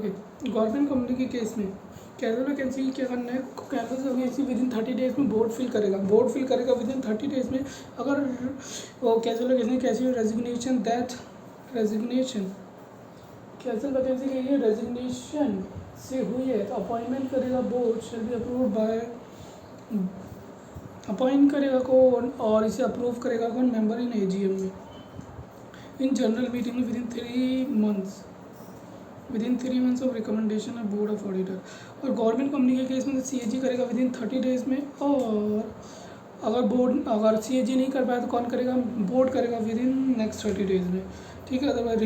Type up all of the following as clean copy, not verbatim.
Okay, government company के case में casual vacancy क्या करना है, casual vacancy within 30 days में बोर्ड फिल करेगा विद इन 30 डेज में। अगर वो कैजुअल वैकेंसी कैसी रेजिग्नेशन कैजुअल वैकेंसी के लिए रेजिग्नेशन से हुई है तो अपॉइंटमेंट करेगा board, shall be approve by, appoint करेगा कौन और इसे अप्रूव करेगा कौन, मेंबर इन एजीएम में, इन जनरल मीटिंग में with in 3 months of recommendation of board of auditor. और गवर्नमेंट कंपनी के केस में सीएजी करेगा विद इन 30 डेज में, और अगर सीएजी नहीं कर पाया तो कौन करेगा, बोर्ड करेगा विद इन नेक्स्ट 30 डेज में, ठीक है। Otherwise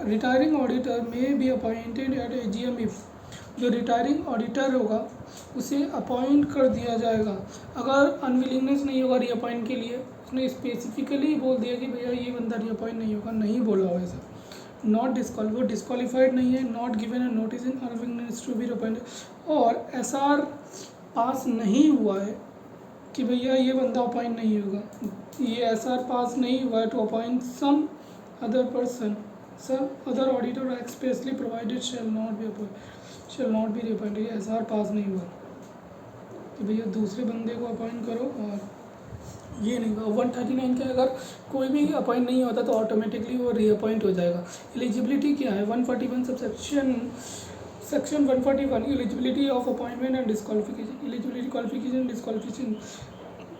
retiring auditor may be appointed at AGM if, जो रिटायरिंग ऑडिटर होगा उसे अपॉइंट कर दिया जाएगा अगर अनविलिंगनेस नहीं होगा रीअपॉइंट के लिए। उसने स्पेसिफिकली बोल दिया कि भैया ये बंदा रीअपॉइंट नहीं होगा, नहीं बोला हुआ ऐसा। नॉट वो डिस्क्वालीफाइड नहीं है, not given a notice in unwillingness to be reappointed, और एसआर पास नहीं हुआ है कि भैया ये बंदा अपॉइंट नहीं होगा, ये एसआर पास नहीं हुआ है to appoint some other person, some other auditor expressly provided shall not be reappointed. SR pass नहीं हुआ कि भैया दूसरे बंदे को अपॉइंट करो और ये नहीं हुआ। 139 के अगर कोई भी अपॉइंट नहीं होता तो ऑटोमेटिकली वो रीअपॉइंट हो जाएगा। एलिजिबिलिटी क्या है, 141 section 141 eligibility of appointment and disqualification. Eligibility qualification disqualification,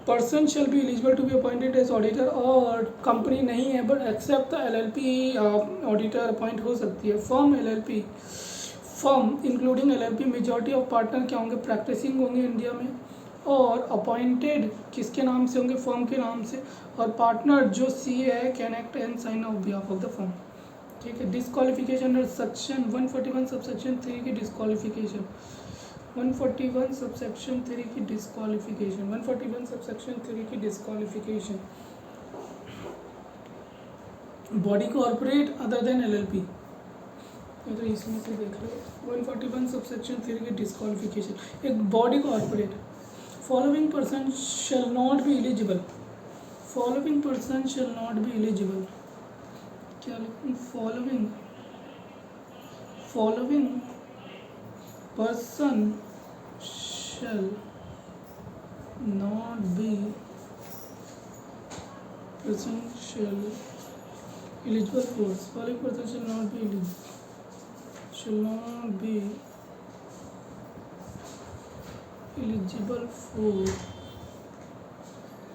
person shall be eligible to be appointed as auditor, और कंपनी नहीं है but except LLP auditor appoint हो सकती है। Firm including LLP majority of partner क्या होंगे, प्रैक्टिसिंग होंगे India में, और अपॉइंटेड किसके नाम से होंगे, फर्म के नाम से, और पार्टनर जो सीए है can act and sign of behalf of the firm, ठीक है। डिस्क्वालिफिकेशन सेक्शन 141 सबसेक्शन 3 की डिस्क्वालिफिकेशन, 141 सबसेक्शन 3 की डिस्क्वालिफिकेशन, 141 सबसेक्शन 3 की disqualification, body corporate other than LLP, तो इसमें से देख लो 141 सबसेक्शन 3 की डिस्क्वालिफिकेशन। एक body corporate, following person shall not be eligible, following person shall not be eligible, क्या लिखूँ, following person shall not be eligible for, following person shall not B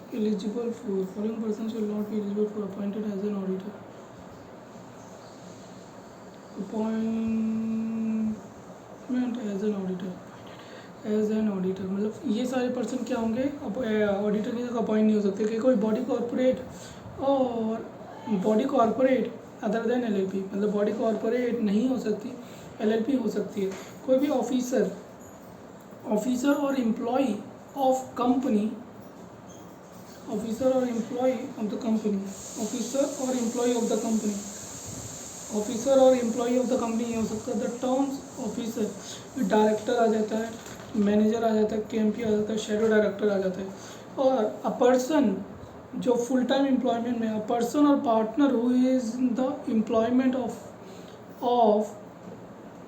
eligible for following person shall not be eligible for appointed as an auditor, appointment as an auditor मतलब ये सारे person क्या होंगे, auditor की जगह appoint नहीं हो सकते कि कोई body corporate other than LLP, मतलब बॉडी कॉर्पोरेट नहीं हो सकती, एलएलपी हो सकती है। कोई भी officer or employee of company, officer or employee of the company हो सकता है। द टर्म्स ऑफिसर, डायरेक्टर आ जाता है, मैनेजर आ जाता है, केएमपी आ जाता है, शेडो डायरेक्टर आ जाता है। और अ पर्सन जो फुल टाइम एम्प्लॉयमेंट में, अ person or partner who is the employment of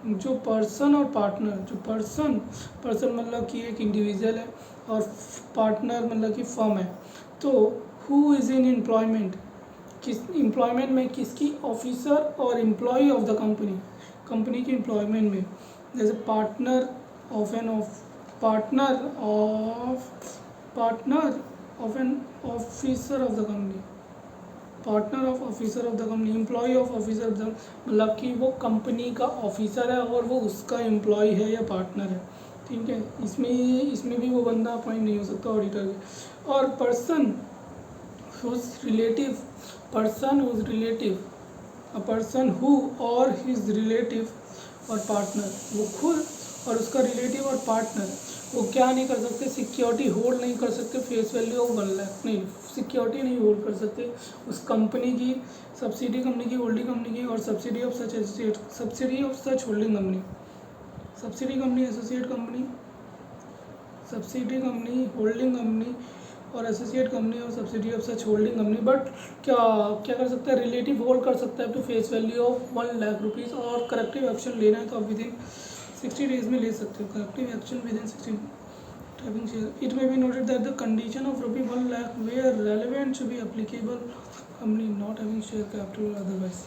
जो पर्सन और पार्टनर, जो पर्सन मतलब कि एक इंडिविजुअल है और पार्टनर मतलब कि फर्म है, तो हु इज़ इन एम्प्लॉयमेंट, किस एम्प्लॉयमेंट में किसकी, officer or employee of the company के एम्प्लॉयमेंट में, जैसे partner of an officer of the company, partner of officer of the company, employee of officer of the, मतलब कि वो कंपनी का ऑफिसर है और वो उसका एम्प्लॉय है या पार्टनर है, ठीक है। इसमें भी वो बंदा अपॉइंट नहीं हो सकता ऑडिटर के। और person whose relative, a person who or his relative or partner, वो खुद और उसका रिलेटिव और पार्टनर, वो क्या नहीं कर सकते, सिक्योरिटी होल्ड नहीं कर सकते, फेस वैल्यू ऑफ 1 लाख नहीं, सिक्योरिटी नहीं होल्ड कर सकते उस कंपनी की, सब्सिडी कंपनी की, होल्डिंग कंपनी की, और subsidy of such holding company, subsidy company, associate company, subsidy company, holding company और एसोसिएट कंपनी और subsidy of such holding company, but क्या क्या कर सकता है, रिलेटिव होल्ड कर सकता है to face value of 1,00,000 rupees, और करेक्टिव एक्शन लेना है तो आप विदिन 60 डेज में ले सकते हो। Corrective action within 60 typing share. It may be noted that the condition of ₹1,00,000 where relevant should be applicable company not having share capital otherwise.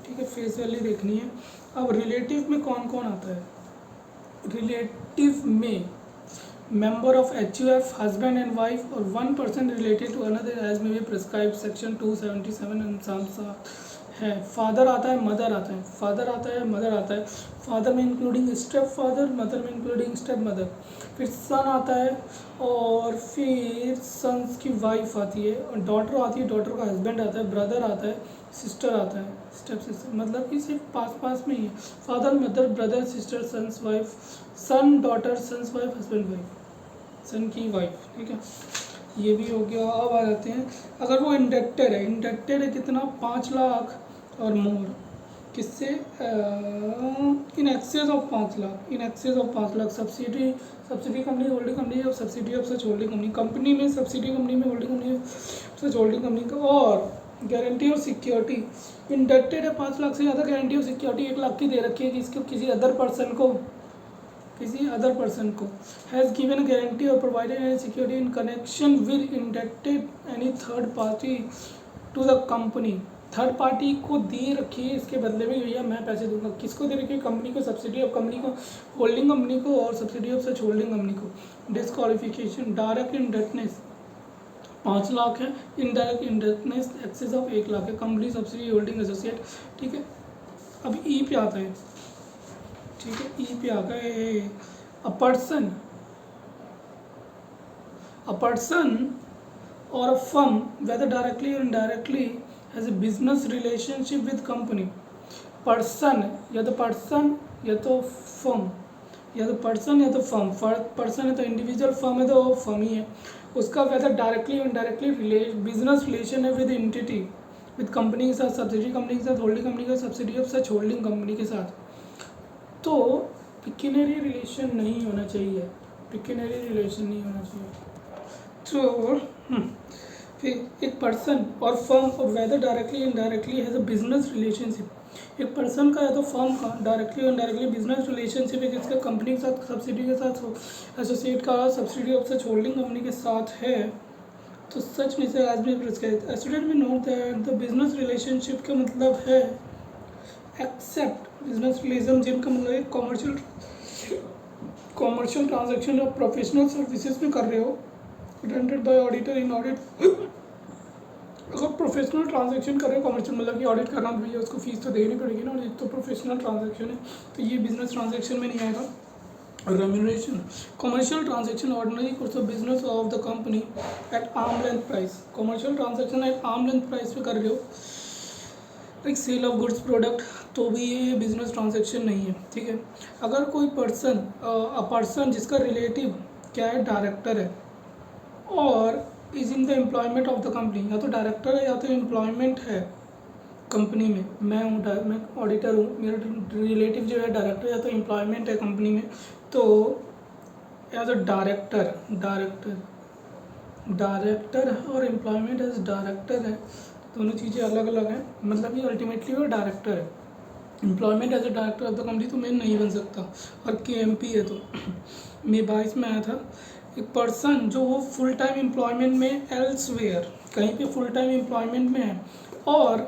ठीक है, फेस वैल्यू देखनी है। अब रिलेटिव में कौन कौन आता है? रिलेटिव में member of HUF, husband and wife, or one person related to another as may be prescribed section 277 and some है। फादर आता है, मदर आता है, फादर आता है, मदर आता है, फादर में इंक्लूडिंग स्टेप फादर, मदर में इंक्लूडिंग स्टेप मदर, फिर सन आता है, और फिर सन्स की वाइफ आती है, और डॉटर आती है, डॉटर का हस्बैंड आता है, ब्रदर आता है, सिस्टर आता है, स्टेप सिस्टर, मतलब कि सिर्फ पास में ही है। Father, mother, brother, sister, sons, wife, son, daughter, sons, wife, husband, wife, son की वाइफ। ठीक है, ये भी हो गया। अब आ जाते हैं, अगर वो इंडेक्टेड है, इंडेक्टेड है कितना, 5 लाख और मोर, किससे, in excess of 5 lakh, in excess of 5 lakh, subsidy company, holding company और subsidy of such holding company, company में, सब्सिडी कंपनी में, होल्डिंग कंपनी में, सच होल्डिंग कंपनी का, और गारंटी और सिक्योरिटी, इंडेक्टेड है 5 लाख से ज़्यादा, गारंटी और सिक्योरिटी 1 लाख की दे रखी है, किसको, किसी अदर पर्सन को हैज़ गिवन अ गारंटी और provided any security in connection with indebted any third party to the company, third party को दे रखी है इसके बदले में, भैया मैं पैसे दूंगा, किसको दे रखी है, कंपनी को, सब्सिडी ऑफ कंपनी को, होल्डिंग कंपनी को, और subsidy of such holding company को। डिस्क्वालिफिकेशन, डायरेक्ट इंडेक्टनेस 5 लाख है, इनडायरेक्ट इंडेक्टनेस एक्सेस ऑफ 1 लाख है, कंपनी, सब्सिडी, होल्डिंग, एसोसिएट। ठीक है, अब ई पे आता है। ठीक है, ई पे आ गए, अ पर्सन और अ फर्म वेदर डायरेक्टली और indirectly has a business relationship with company. Person या तो पर्सन या तो फर्म, या तो पर्सन या तो फर्म, पर्सन है तो इंडिविजुअल, फर्म है तो फर्म ही है, उसका वेदर डायरेक्टली और इनडायरेक्टली बिजनेस रिलेशन है विद एंटिटी, विद कंपनी के साथ, सब्सिडी कंपनी के साथ, होल्डिंग कंपनी के साथ, subsidy of such holding company के साथ, तो पिक्यूनरी रिलेशन नहीं होना चाहिए, पिक्यूनरी रिलेशन नहीं होना चाहिए। तो फिर एक person or firm or whether directly indirectly has a business relationship, एक पर्सन का या तो फर्म का डायरेक्टली और इनडायरेक्टली बिजनेस रिलेशनशिप है, जिसका कंपनी के साथ, सब्सिडी के साथ, एसोसिएट का subsidy of such holding company के साथ है, तो सच में से एज बी प्रिस्क्राइब स्टूडेंट में note that the business relationship का मतलब है एक्सेप्ट बिजनेस रिलेशन, जिनका मतलब है कॉमर्शियल ट्रांजैक्शन और प्रोफेशनल सर्विसेज में कर रहे हो, rendered bye auditor in audit. अगर प्रोफेशनल ट्रांजैक्शन कर रहे हो, कॉमर्शियल मतलब कि ऑडिट करना भैया, उसको फीस तो देनी पड़ेगी ना, और तो प्रोफेशनल ट्रांजैक्शन है तो ये बिजनेस ट्रांजैक्शन में नहीं आएगा। Remuneration, commercial transaction ordinary course of business of the company at arm length price, commercial transaction at arm length price pay कर रहे हो, like sale of goods product, तो भी ये बिजनेस ट्रांजैक्शन नहीं है। ठीक है, अगर कोई पर्सन जिसका रिलेटिव क्या है, डायरेक्टर है, और is in the employment of the company, या तो डायरेक्टर है या तो एम्प्लॉयमेंट है कंपनी में, मैं ऑडिटर हूँ, मेरा रिलेटिव जो है डायरेक्टर या तो एम्प्लॉयमेंट है कंपनी में, तो या तो डायरेक्टर है और एम्प्लॉयमेंट एज डायरेक्टर है, दोनों चीज़ें अलग अलग हैं, मतलब कि अल्टीमेटली वो डायरेक्टर है, employment as a director of the company तो मैं नहीं बन सकता, और KMP है तो मैं 22 में आया था। एक पर्सन जो वो फुल टाइम एम्प्लॉयमेंट में एल्सवेयर, कहीं पे फुल टाइम एम्प्लॉयमेंट में है, or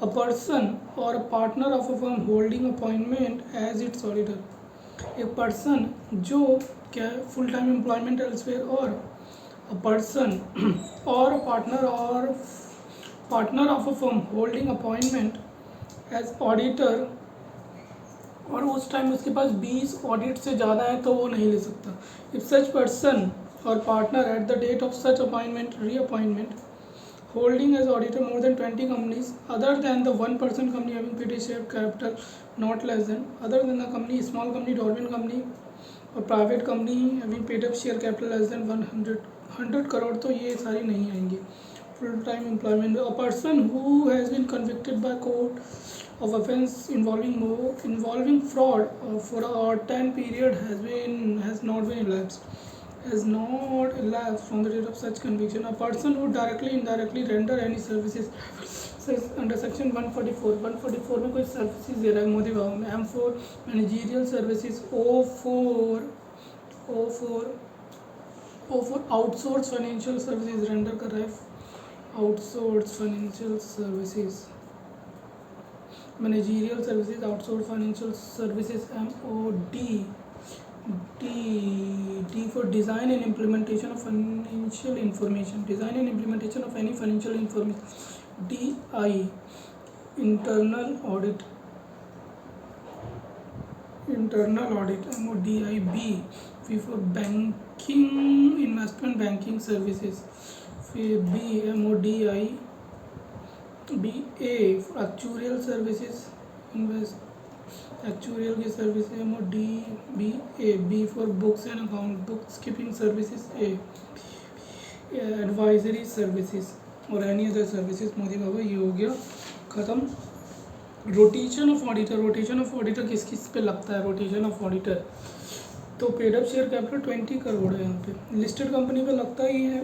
a person or partner of a firm holding appointment as its auditor, एक पर्सन जो क्या है, full time employment elsewhere, or a person or partner of a firm holding appointment as auditor, और उस time उसके पास 20 audit से ज़्यादा है तो वो नहीं ले सकता। If such person or partner at the date of such appointment reappointment holding as auditor more than 20 companies other than the one person company having paid share capital not less than other than the company, small company, dormant company और private company having paid up share capital less than 100 crore, तो ये सारी नहीं आएंगी। full time employment, a person who has been convicted by court of offence involving fraud for a 10 period has not been elapsed, has not elapsed from the date of such conviction. A person who directly indirectly render any services under section 144 में कोई services दे रहा है मोदी बाबू में. M4 managerial services. O4 outsource financial services render कर रहा है. Outsource financial services managerial services outsource financial services MOD. D for design and implementation of financial information. Design and implementation of any financial information. DI internal audit. MODIB. B for banking investment banking services. B MODI. BA for actuarial services actuarial की service है. MODBA. B for books and account books keeping services. A advisory services और any other services. Modi Baba ये हो गया ख़त्म. Rotation of auditor किस किस पे लगता है? रोटेशन ऑफ ऑडिटर तो paid up share capital 20 crore है यहाँ पे. लिस्टेड कंपनी पे लगता ही है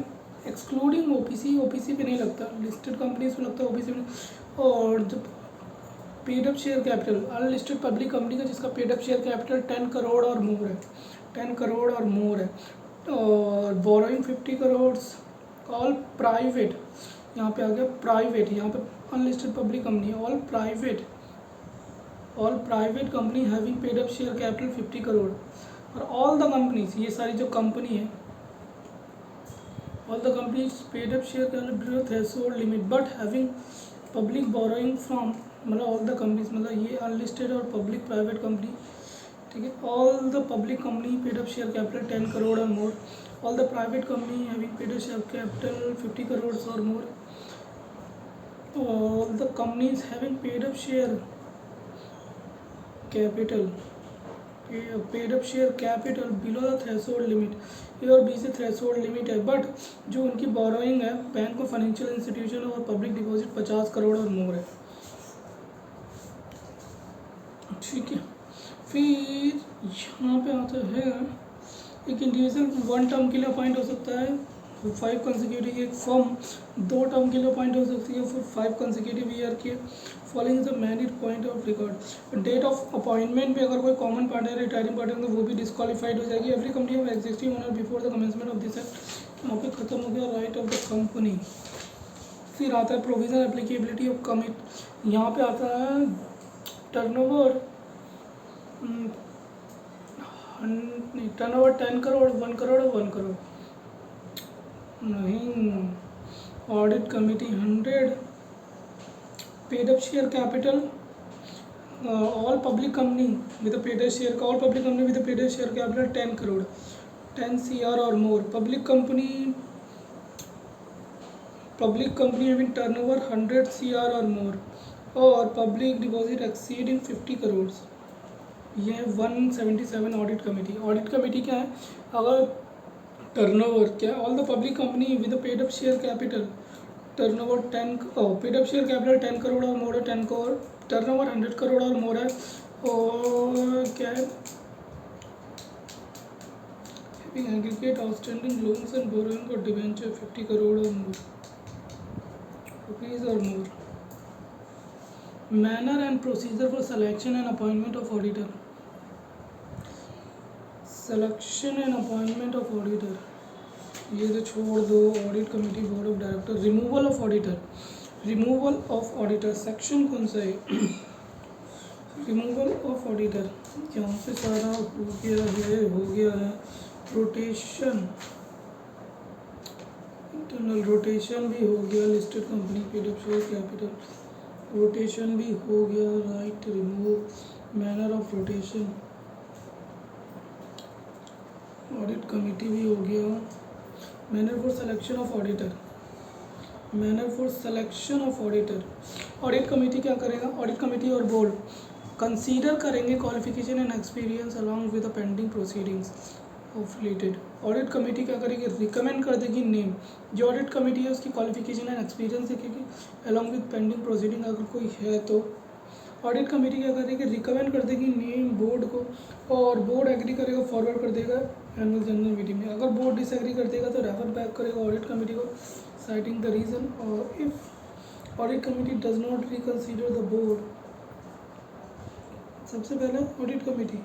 एक्सक्लूडिंग ओपीसी पे नहीं लगता. लिस्टेड कंपनीज पे लगता है, ओपीसी में. और जब paid up share capital unlisted public company का जिसका paid up share capital 10 crore और मोर है, 10 करोड़ और मोर है, और बोरोइंग 50 करोड़. ऑल प्राइवेट यहाँ पे आ गया प्राइवेट. यहाँ पे unlisted public company. All private company having paid up share capital 50 crore. और ऑल द कंपनीज, ये सारी जो कंपनी है, all the companies paid up share capital below threshold limit but having public borrowing from, मतलब all the companies, मतलब ये unlisted और public private company. ठीक है. All the public company paid up share capital 10 crore और more. All the private company having paid up share capital 50 crore और more. All the companies having paid up share capital below the threshold limit. A और b से threshold limit है, but जो उनकी borrowing है bank और financial institution और public deposit 50 crore और मोर है. ठीक है. फिर यहाँ पे आता है एक इंडिविजुअल 1 टर्म के लिए अपॉइंट हो सकता है 5 कंसेक्यूटिव. एक फर्म 2 टर्म के लिए अपॉइंट हो सकती है फिर 5 कंसेक्यूटिव ईयर के. Following the mandate point of record. Date of appointment पे अगर कोई कॉमन पार्टनर रिटायरिंग पार्टनर तो वो भी डिस्क्वालीफाइड हो जाएगी. Every company of existing owner before the commencement of this act. यहाँ पे खत्म हो गया राइट ऑफ द कंपनी. फिर आता है प्रोविजन एप्लीकेबिलिटी ऑफ कमिट. यहाँ पे आता है टर्नओवर 10 करोड़ 1 करोड़ और 1 करोड़ नहीं. Audit committee 100. Paid up share capital all public company with paid up share all public company with paid up share capital 10 crore 10 CR और more. Public company having turnover 100 CR और मोर और public deposit exceeding 50 crore. ये है 177 audit committee. Audit committee क्या है? अगर turnover क्या all the public company with paid up share capital turnover 10 paid up share capital 10 crore और मोर है, 10 करोड़ टर्नओवर 100 करोड़ और मोर है. और क्या है? Aggregate outstanding loans and borrowing और डिबेंचर 50 करोड़ और मोर रुपीज़ और more. Manner and procedure for selection and appointment of auditor. Selection and appointment of auditor ये तो छोड़ दो. Audit committee board of director. Removal of auditor section कौन सा है? रिमूवल ऑफ ऑडिटर यहाँ पे सारा हो गया है. रोटेशन इंटरनल रोटेशन भी हो गया. Listed company paid up share capital rotation भी हो गया. Right remove manner of rotation. Audit committee भी हो गया. Manner for selection of auditor. Audit committee क्या करेगा? ऑडिट कमेटी और बोर्ड कंसीडर करेंगे qualification and experience along with the pending proceedings of related. Audit committee क्या करेगी? रिकमेंड कर देगी नेम. जो ऑडिट कमेटी है उसकी क्वालिफिकेशन एंड एक्सपीरियंस देखेगी अलॉन्ग विद पेंडिंग प्रोसीडिंग अगर कोई है तो. ऑडिट कमेटी क्या करेगी, रिकमेंड कर देगी नेम बोर्ड को, और बोर्ड एग्री करेगा, फॉरवर्ड कर देगा एनुअल जनरल मीटिंग में। अगर बोर्ड डिसएग्री कर देगा तो रेफर बैक करेगा ऑडिट कमेटी को, साइटिंग द रीज़न। और if audit committee does not reconsider the board, सबसे पहले ऑडिट कमेटी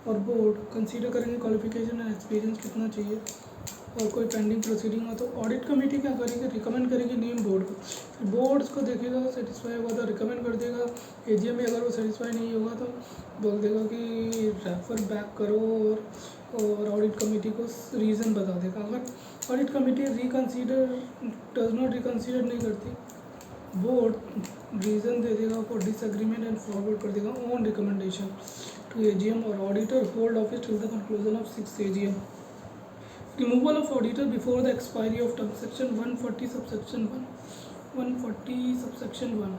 और बोर्ड कंसीडर करेंगे क्वालिफिकेशन एंड एक्सपीरियंस कितना चाहिए, और कोई पेंडिंग प्रोसीडिंग हो तो ऑडिट कमेटी क्या करेगी, रिकमेंड करेगी नेम बोर्ड को। फिर बोर्ड उसको देखेगा, सेटिस्फाई होगा तो रिकमेंड कर देगा एजीएम में। अगर वो सेटिस्फाई नहीं होगा तो बोल देगा कि रेफर बैक करो, और ऑडिट कमेटी को रीज़न बता देगा। अगर ऑडिट कमेटी रिकन्सीडर डज नॉट रिकन्सीडर नहीं करती, बोर्ड रीज़न दे देगा फॉर डिसएग्रीमेंट एंड फॉरवर्ड कर देगा ऑन रिकमेंडेशन टू एजीएम, और auditor hold office till the conclusion of 6th AGM. Removal of auditor before the expiry of term, section 140 subsection 1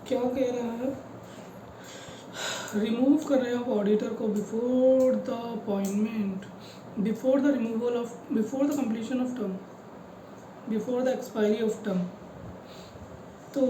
क्या कह रहा है, रिमूव कर रहे हैं आप ऑडिटर को before the appointment, before the removal of, before the completion of term, before the expiry of term. तो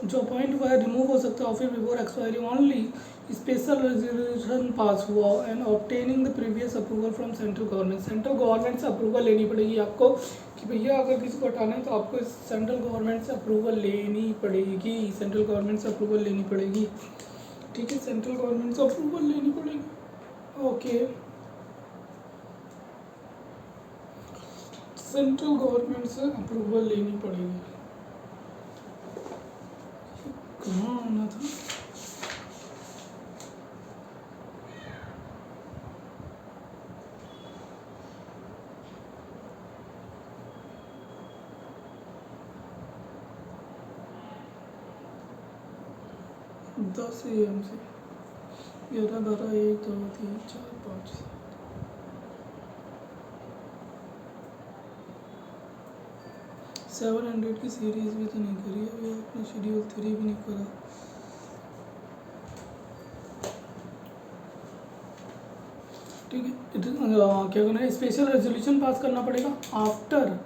जो अपॉइंट हुआ है रिमूव हो सकता है office before expiry only special resolution pass हुआ and obtaining the previous approval from central government. Central government से approval लेनी पड़ेगी आपको कि भैया अगर किसी को हटाना है तो आपको सेंट्रल गवर्नमेंट से अप्रूवल लेनी पड़ेगी, सेंट्रल गवर्नमेंट से अप्रूवल लेनी पड़ेगी। ठीक है, सेंट्रल गवर्नमेंट से अप्रूवल लेनी पड़ेगी। ओके, सेंट्रल गवर्नमेंट से अप्रूवल लेनी पड़ेगी। कहाँ आना था, दस AM से 11, 12, 1, 2, 3, 4, 5, 700 की सीरीज़ भी तो नहीं करी अभी आपने, शेड्यूल 3 भी नहीं करा। ठीक है, क्या करना है, स्पेशल रेजोल्यूशन पास करना पड़ेगा। आफ्टर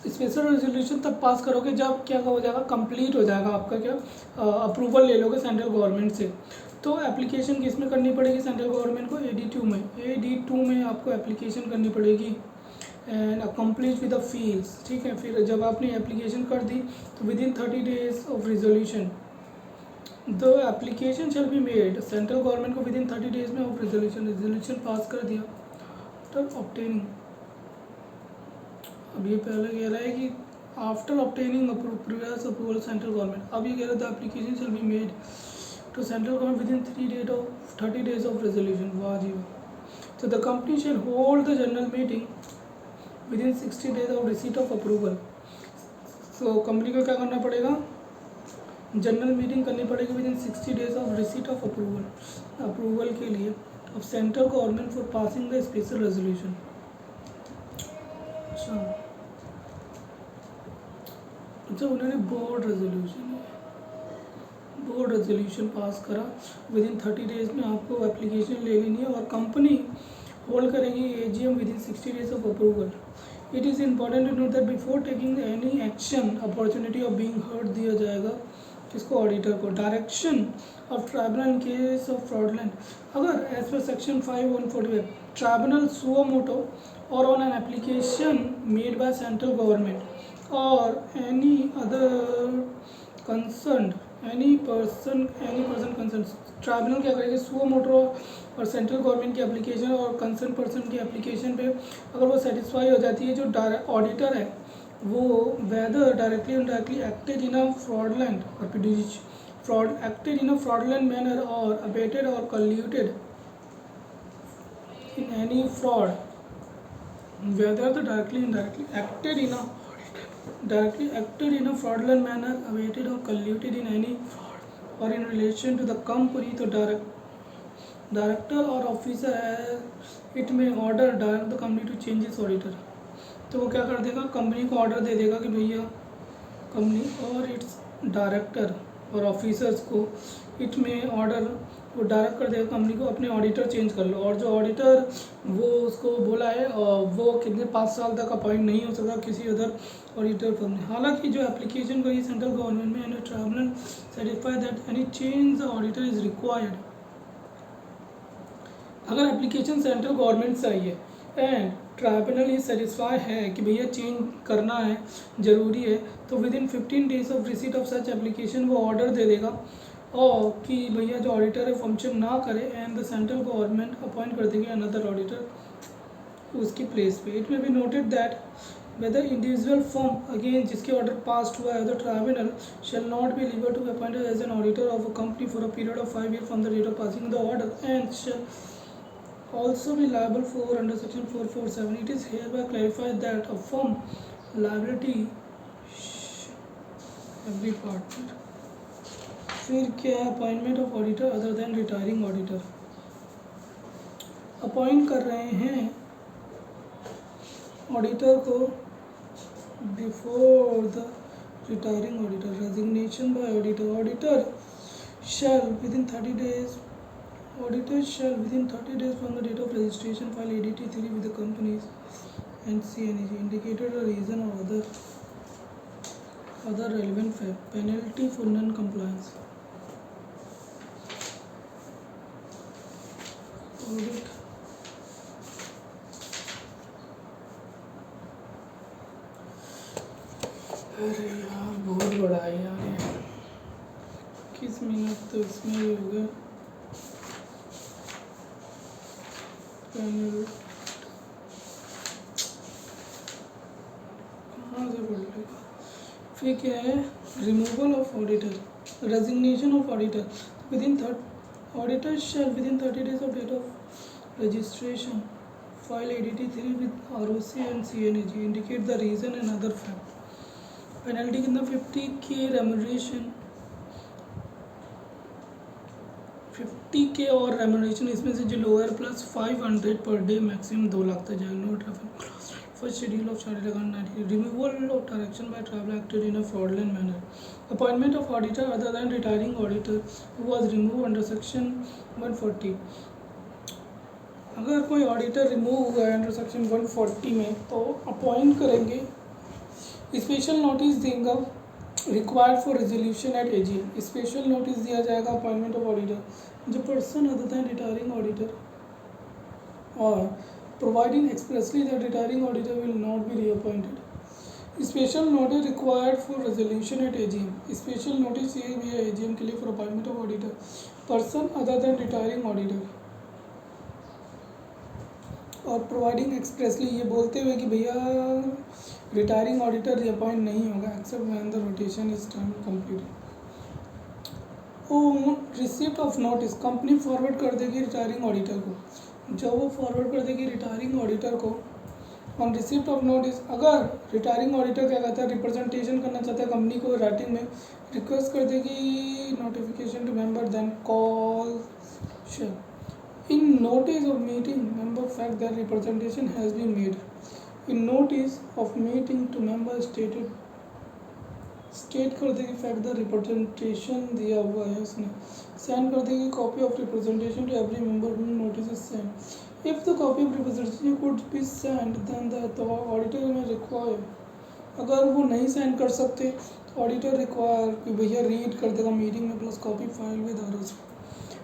स्पेशल रेजोल्यूशन तब पास करोगे जब क्या हो जाएगा, कंप्लीट हो जाएगा आपका क्या, अप्रूवल ले लोगे सेंट्रल गवर्नमेंट से। तो एप्लीकेशन किस में करनी पड़ेगी सेंट्रल गवर्नमेंट को, AD2 में, AD2 में आपको एप्लीकेशन करनी पड़ेगी and complete with the fields. ठीक है, फिर जब आपने एप्लीकेशन कर दी तो with in 30 days of resolution the application shall be made, central government को विद इन 30 days में ऑफ रिजोल्यूशन पास कर दिया आफ्टर ऑब्टेनिंग। अब ये पहले कह रहा है कि after obtaining previous approval central government, अब ये कह रहा है the application shall be made to central government within 30 days of resolution. वाह जी वाह। तो the company shall hold the general meeting within 60 days of receipt of approval. So company को क्या करना पड़ेगा, जनरल मीटिंग करनी पड़ेगी within 60 days of receipt of approval के लिए of central government for passing the special resolution. अच्छा, उन्होंने बोर्ड रेजोल्यूशन पास करा, विद इन 30 days में आपको एप्लीकेशन ले लेनी है, और कंपनी होल्ड करेगी AGM within 60 days of approval. It is important to note that before taking any action opportunity of being heard दिया जाएगा किसको, ऑडिटर को। Direction of tribunal in case of fraudulent, अगर as per section 5(1)45 tribunal suo motu और on an application made by central government और any person concern, tribunal क्या करेगी, suo motu और सेंट्रल गवर्नमेंट की एप्लीकेशन और कंसर्न पर्सन की application पे अगर वो सेटिस्फाई हो जाती है, जो ऑडिटर है वो whether directly indirectly acted in a fraudulent or acted in a fraudulent manner or abated or colluded in any fraud, whether the directly acted in a fraudulent manner, abated or colluded in any fraud or in relation to the company, तो director or officer it may order direct the company to change its auditor। तो वो क्या कर देगा, company को order दे देगा कि भैया कंपनी और इट्स डायरेक्टर और ऑफिसर्स को इट में ऑर्डर, वो डायरेक्ट कर देगा कंपनी को अपने ऑडिटर चेंज कर लो, और जो ऑडिटर वो उसको बोला है वो कितने 5 साल तक अपॉइंट नहीं हो सकता किसी अदर ऑडिटर फर्म में। हालांकि जो एप्लीकेशन करी सेंट्रल गवर्नमेंट में and tribunal certify that any change the auditor is required. अगर एप्लीकेशन सेंट्रल गवर्नमेंट से आई है एंड ट्राइब्यूनल ये सेटिस्फाई है कि भैया चेंज करना है ज़रूरी है, तो with in 15 days of receipt of such application वो ऑर्डर दे देगा और कि भैया जो ऑडिटर है फंक्शन ना करे and the central government appoint कर देंगे अनदर ऑडिटर उसकी प्लेस पे। It may be noted that whether individual firm again जिसके ऑर्डर पास हुआ है, the tribunal shall not be liable to be appointed as an auditor of a company for a period of 5 years from the date of passing the order and shall also be liable for under section 447. It is hereby clarified that a firm liability every partner। फिर क्या है appointment of auditor other than retiring auditor. Appoint कर रहे हैं auditor को before the retiring auditor, resignation by auditor. Auditor shall within 30 days auditors shall within 30 days from the date of registration file ADT3 with the companies and CNAG indicated a reason or other relevant penalty for non-compliance। Audit अरे यार बहुत बड़ा है यार ये, किस minute तो इसमें ही हो गया। पैनल कहाँ से पढ़ लेगा। फिर क्या है removal of auditor, resignation of auditor within auditor shall within 30 days of date of registration file ADT3 with ROC and CNAG indicate the reason and other fact। Penalty कितना 50K remuneration, 50K और remuneration इसमें से जो lower plus 500 per day maximum 2 lakh तक जाएगा। No traffic first schedule of chartered account removal of direction by travel acted in a fraudulent manner. Appointment of auditor other than retiring auditor was remove under section 140। अगर कोई auditor remove हुआ है under section 140 में तो appoint करेंगे, special notice देंगे required for resolution at AGM। Special notice दिया जाएगा अपॉइंटमेंट ऑफ ऑडिटर जो person other than retiring auditor और providing expressly that retiring auditor will not be reappointed. Special notice required for resolution at AGM। Special notice ये भी है AGM के लिए for appointment of auditor person other than retiring auditor और providing expressly ये बोलते हुए कि भैया रिटायरिंग ऑडिटर रीअपॉइंट नहीं होगा except when the rotation is time complete. On receipt of notice company forward कर देगी रिटायरिंग ऑडिटर को, जब वो फॉरवर्ड कर देगी रिटायरिंग ऑडिटर को ऑन रिसिप्ट ऑफ नोटिस। अगर रिटायरिंग ऑडिटर क्या कहता है रिप्रेजेंटेशन करना चाहता है कंपनी को राइटिंग में, रिक्वेस्ट कर देगी notification to member then call share in notice of meeting member fact that representation has been made। in notice of meeting to member state कर देगी फैक्ट द रिप्रेजेंटेशन दिया हुआ है उसने, सेंड कर देगी copy of representation to every member whom notice is send. If the copy of representation could be send then the auditor may require. अगर वो नहीं सेंड कर सकते तो ऑडिटर रिक्वायर कि भैया रीड कर देगा मीटिंग में plus copy file with ROC।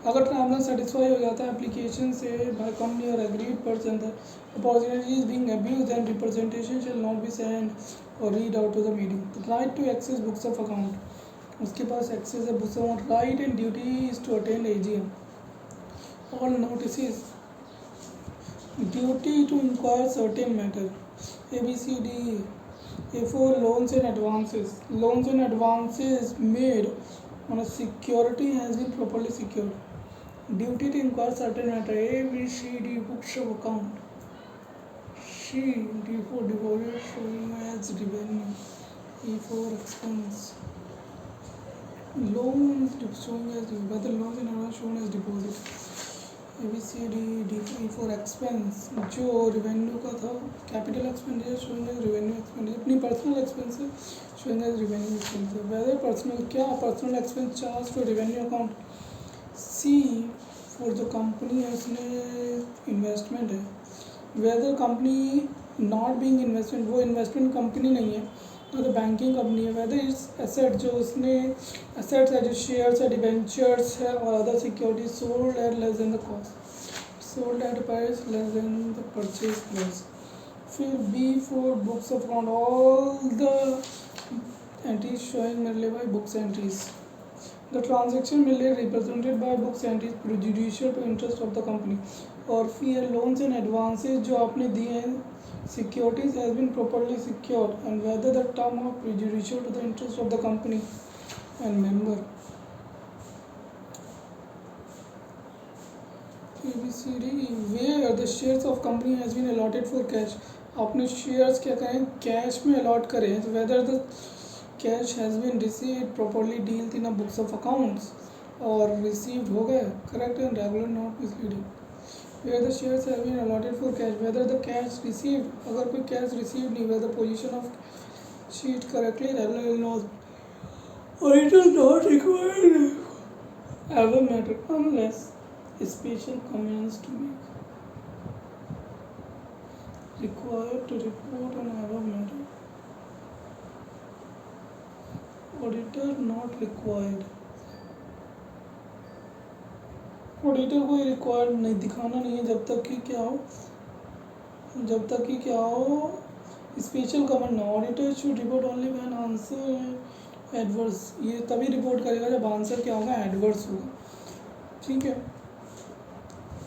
अगर ट्राइब्यूनल सेटिस्फाई हो जाता है एप्लीकेशन से बाय कंपनी और aggrieved person the opportunity is being abused and representation shall not be send और read out to the meeting. Right to access books of account, उसके पास access है books of right and duty is to attend AGM। All notice duty to inquire certain matter ABCD। A4 loans and advances, loans and advances made on a security has been properly secured। Duty to inquire certain matter ABCD books of account। C D4 deposit showing as revenue। E4 expense loans showing as whether loans and advance shown as deposit। ABCD D4 expense जो revenue का था capital expenditure showing as revenue expenditure, अपनी personal expenses showing as revenue expenses। whether personal क्या personal expense charged to revenue account। C for जो company है उसने investment है, weather company not being investment, वो इन्वेस्टमेंट कंपनी नहीं है, तो बैंकिंग कंपनी है। वेदर इज एसेट, जो उसने एसेट्स है, जो शेयर्स है, डिबेंचर्स है और other securities sold at less than the cost, sold at price less than the purchase price. फिर B for books of account, all the entries showing merely by books entries, the transaction merely represented by books entries prejudicial to interest of the company. और फिर loans and advances जो आपने दिए हैं, securities has been properly secured and whether the term of prejudicial to the interest of the company and member. ABCD, where the shares of company has been allotted for cash, आपने shares क्या करें cash में allot करे हैं, तो whether the cash has been received properly deal in books of accounts, और received हो गए correct and regular not misleading. Where the shares have been allotted for cash, whether the cash received, अगर कोई cash receive नहीं हुआ, the position of sheet correctly regular not, और it is not required ever matter unless special comments to make, required to report on above matter, auditor not required, auditor को required नहीं दिखाना नहीं है जब तक कि क्या हो, जब तक कि क्या हो स्पेशल कमेंट ना, auditor should report only when answer adverse, ये तभी रिपोर्ट करेगा जब आंसर क्या होगा एडवर्स होगा, ठीक है।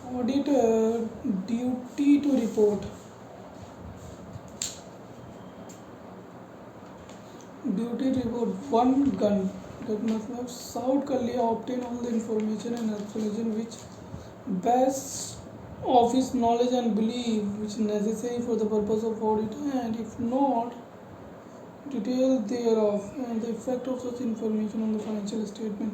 Auditor duty to report, duty report one gun, मतलब साउट कर लिया, obtain all the information and explanation which best of his knowledge and believe which necessary for the purpose of audit and if not detail thereof and the effect of such information on the financial statement.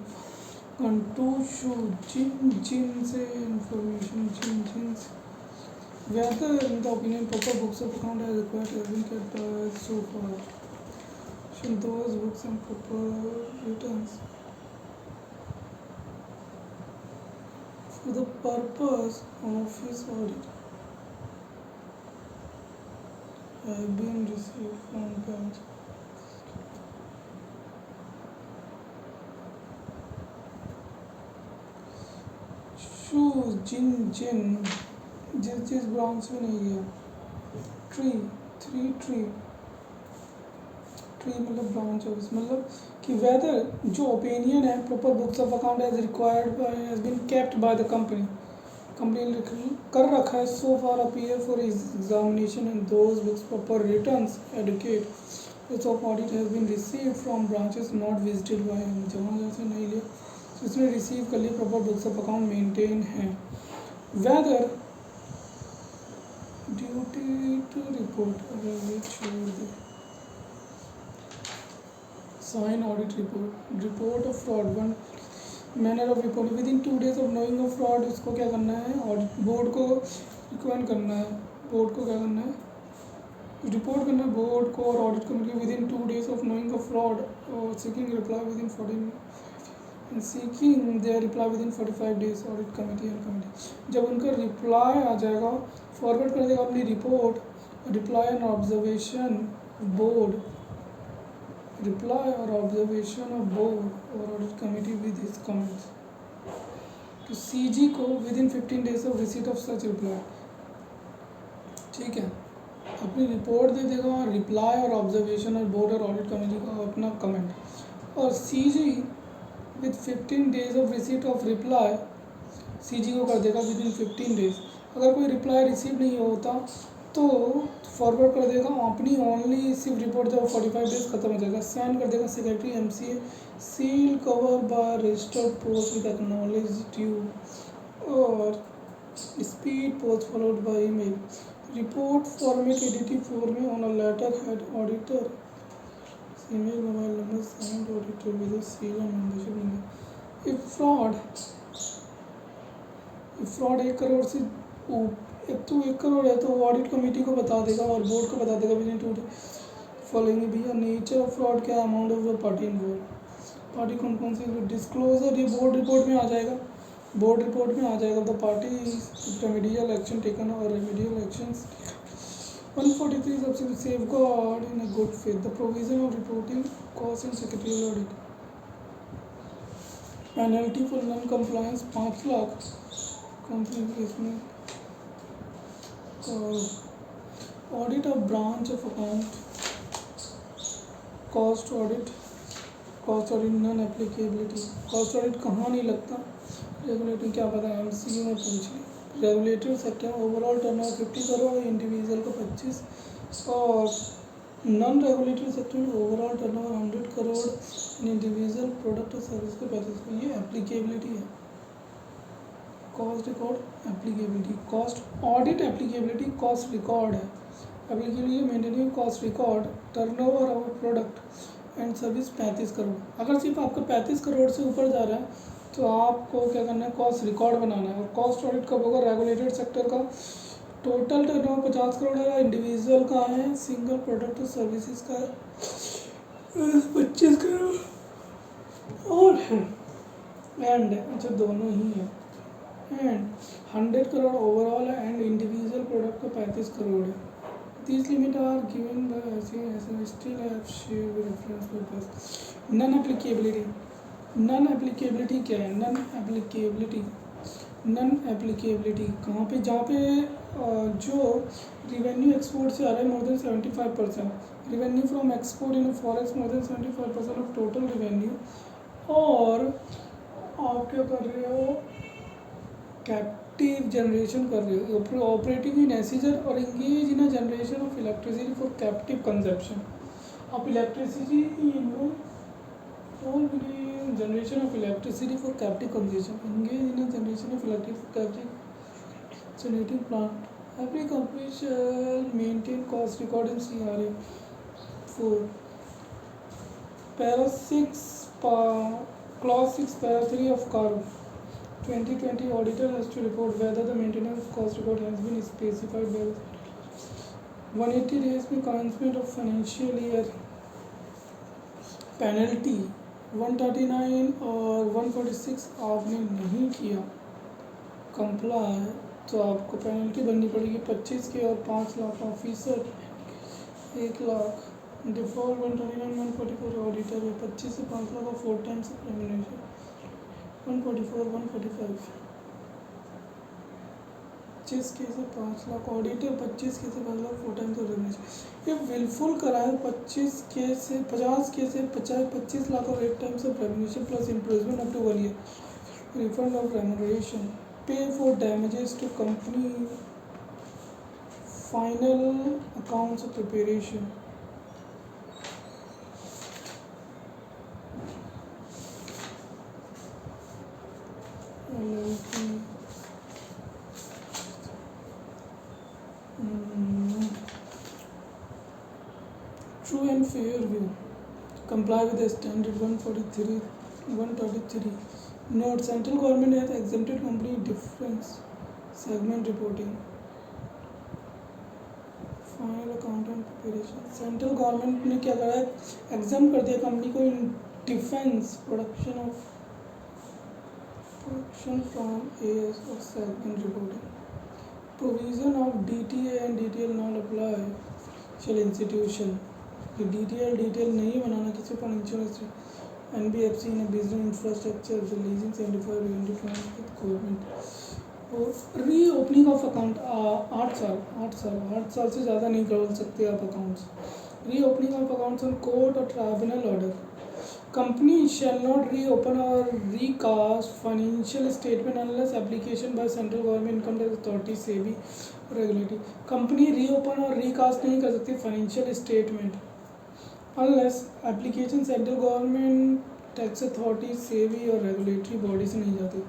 And to show Jin से information Jin whether in the opinion proper books of account as required have been kept so far, should those books and proper returns for the purpose of his audit have been received from banks. जिन जिस branch में नहीं है, tree tree मतलब branch office, मतलब कि whether जो opinion है proper books of account as required has been kept by the company कर रखा है so far appear for examination and those books proper returns adequate books of audit has been received from branches not visited by him, जहाँ से नहीं लिया उसने receive कर लिया, proper books of account maintain है। Whether duty to report, sign audit report, report of fraud, one manner of report within 2 days of knowing of fraud, उसको क्या करना है ऑडिट बोर्ड को रिकमेंड करना है, बोर्ड को क्या करना है रिपोर्ट करना है बोर्ड को और audit committee within 2 days of knowing of fraud और seeking reply within 14 and seeking their reply within 45 days audit committee and committee, जब उनका रिप्लाई आ जाएगा फॉरवर्ड कर देगा अपनी report, reply and observation board, reply और observation of board और audit committee with his comments तो सीजी को with in 15 days of receipt of such reply, ठीक है, अपनी रिपोर्ट दे देगा, रिप्लाई और ऑब्जर्वेशन और बोर्ड और ऑडिट कमेटी का अपना कमेंट, और CG with 15 days of receipt of reply CG को कर देगा विद इन 15 days। अगर कोई रिप्लाई रिसीव नहीं होता तो फॉरवर्ड कर देगा अपनी ओनली सिर्फ रिपोर्ट जब 45 days खत्म हो जाएगा, साइन कर देगा secretary MCA, seal cover by registered post with acknowledge due और speed post followed by email, report format additive format on a letter head auditor, email mobile number signed auditor with a seal and membership number। if fraud 1 crore से एक तो 1 करोड़ है तो audit committee को बता देगा और बोर्ड को बता देगा विद इन 2 days फॉलोइंग भैया नेचर ऑफ फ्रॉड क्या amount of the party involve, party कौन कौन सी डिस्क्लोजर ये बोर्ड रिपोर्ट में आ जाएगा, बोर्ड रिपोर्ट में आ जाएगा the party remedial action taken और रेमेडियल एक्शंस 143 सबसे safeguard in a good faith the provision of reporting costs in secretarial audit penalty for non compliance 5 lakh company case में audit of branch of account cost audit non applicability cost audit कहाँ नहीं लगता regulatory क्या पता है MCU में पूछ ली regulatory sector overall turnover 50 crore individual का 25 और नॉन रेगुलेटरी सेक्टर में overall turnover 100 crore individual product और सर्विस का 35 ये एप्लीकेबिलिटी है cost record applicability cost audit applicability cost record है applicability maintaining cost record turnover of product and service 35 crore अगर सिर्फ आपका 35 करोड़ से ऊपर जा रहा है तो आपको क्या करना है कॉस्ट रिकॉर्ड बनाना है और कॉस्ट ऑडिट कब होगा रेगुलेटेड सेक्टर का टोटल टर्नओवर 50 करोड़ है इंडिविजुअल का है सिंगल प्रोडक्ट और सर्विसेज का 25 करोड़ और एंड अच्छा दोनों ही है एंड 100 करोड़ ओवरऑल है एंड इंडिविजुअल प्रोडक्ट का 35 करोड़ है These limits are given by SES and still have shared reference purpose. Non-applicability. Non-applicability क्या है? Non-applicability कहाँ पे जहाँ पे जो revenue export से आ रहा है more than 75% revenue from export in forex more than 75% of total revenue और आप क्या कर रहे हो कैप्टिव जनरेशन कर रहे हो ऑपरेटिंग इन एसीजर और engage in a generation of electricity for captive consumption आप electricity generation of electricity for captive consumption engage in a generation of electric for captive generating plant every company shall maintain cost record in CRA 4 para 6 clause 6 para 3 of CARO 2020 auditor has to report whether the maintenance cost record has been specified by 180 days में commencement of financial year penalty 139 और 146 आपने नहीं किया comply तो आपको penalty भरनी पड़ेगी 25 के और 5 lakh officer 1 lakh default 139 144 auditor है 25 से 5 लाख और 4 टाइम्स रेम्यूनरेशन 144 145 25 के से 5 लाख ऑडिटर 25 के से 5 लाख 4 टाइम्स रेम्यूनरेशन ये विलफुल कराए 25 के से 50 के से 25 लाख और 8 times of remuneration plus improvement up to 1 year refund of remuneration pay for damages to company final accounts of preparation true and fair view comply with the standard 143 133 Note: Central government has exempted company difference segment reporting. Final accountant preparation. Central government ने क्या करा है exempt कर दिया company को in defense production from AS or segment reporting. Provision of DTA and DTL not apply. Financial institution. ये DTL नहीं बनाना किसी financial NBFC in a business infrastructure releasing 75 revenue from with government और reopening of account 8 साल से ज़्यादा नहीं खोल सकते आप accounts reopening of accounts on court और tribunal order company shall not reopen और recast financial statement unless application by central government income tax authority से भी रेगुलेटरी कंपनी रीओपन और रीकास्ट नहीं कर सकती financial statement unless application central government tax authority से भी और रेगुलेटरी बॉडी से नहीं जाती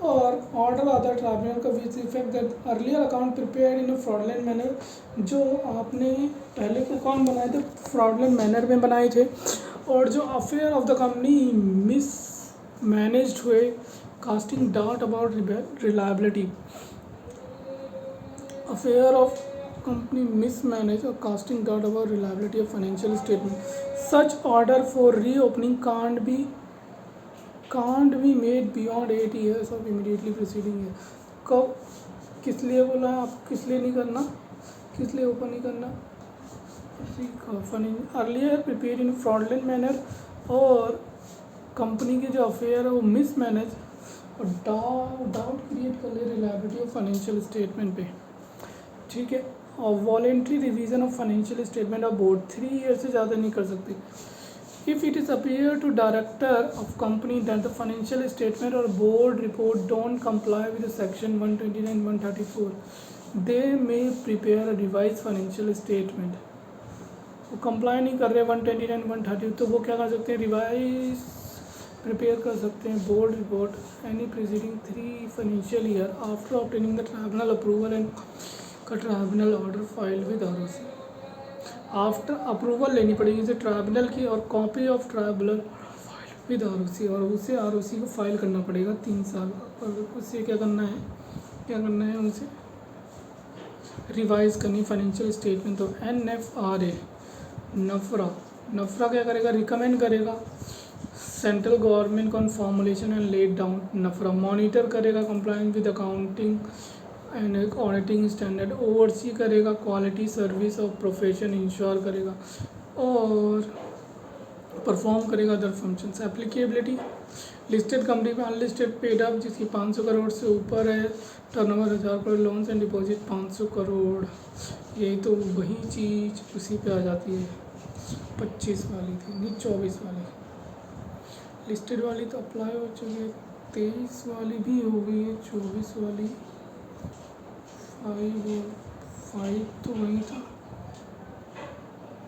और ऑर्डर आता है ट्राइब्यूनल का which effect that earlier account prepared in a fraudulent manner जो आपने पहले के अकाउंट बनाए थे फ्रॉडलेंट मैनर में बनाए थे और जो affair of the company mismanaged हुए casting doubt about reliability affair of company mismanaged or casting doubt about reliability of financial statement such order for reopening can't be can't be made beyond 8 years of immediately preceding year. कब, किस लिए बोला है आपको, किस लिए नहीं करना, किस लिए ओपन नहीं करना, earlier prepare in fraudulent manner, और कंपनी के जो अफेयर है वो मिसमैनेज, और डाउट क्रिएट कर ले रिलायबिलिटी ऑफ फाइनेंशियल स्टेटमेंट पे, ठीक है। और voluntary revision of financial statement of board 3 year से ज़्यादा नहीं कर सकते। If it is appear to director of company that the financial statement और board report don't comply with section 129 134 they may prepare a revise financial statement. वो comply नहीं कर रहे 129 130, तो वो क्या कर सकते हैं, रिवाइज प्रिपेयर कर सकते हैं board report any preceding 3 financial year after obtaining the tribunal approval and का tribunal order file with ROC. After approval लेनी पड़ेगी इसे ट्राइब्यूनल की, और copy of tribunal file with ROC, और उसे आरओसी को फाइल करना पड़ेगा 3 साल। और उसे क्या करना है उसे रिवाइज करनी फाइनेंशियल स्टेटमेंट। तो NFRA नफरा क्या करेगा, रिकमेंड करेगा central government on formulation and laid down. NFRA monitor करेगा compliance with accounting and auditing standard, oversee करेगा क्वालिटी सर्विस और प्रोफेशन इंश्योर करेगा, और परफॉर्म करेगा other functions. Applicability listed company में अनलिस्टेड पेड अप जिसकी 500 करोड़ से ऊपर है, turnover 1000 crore, loans and deposit 500 crore, यही तो वही चीज़ उसी पे आ जाती है। 25 वाली थी नहीं 24 वाली, लिस्टेड वाली तो अप्लाई हो चुकी है, 23 वाली भी हो गई है, 24 वाली 5 तो वही था,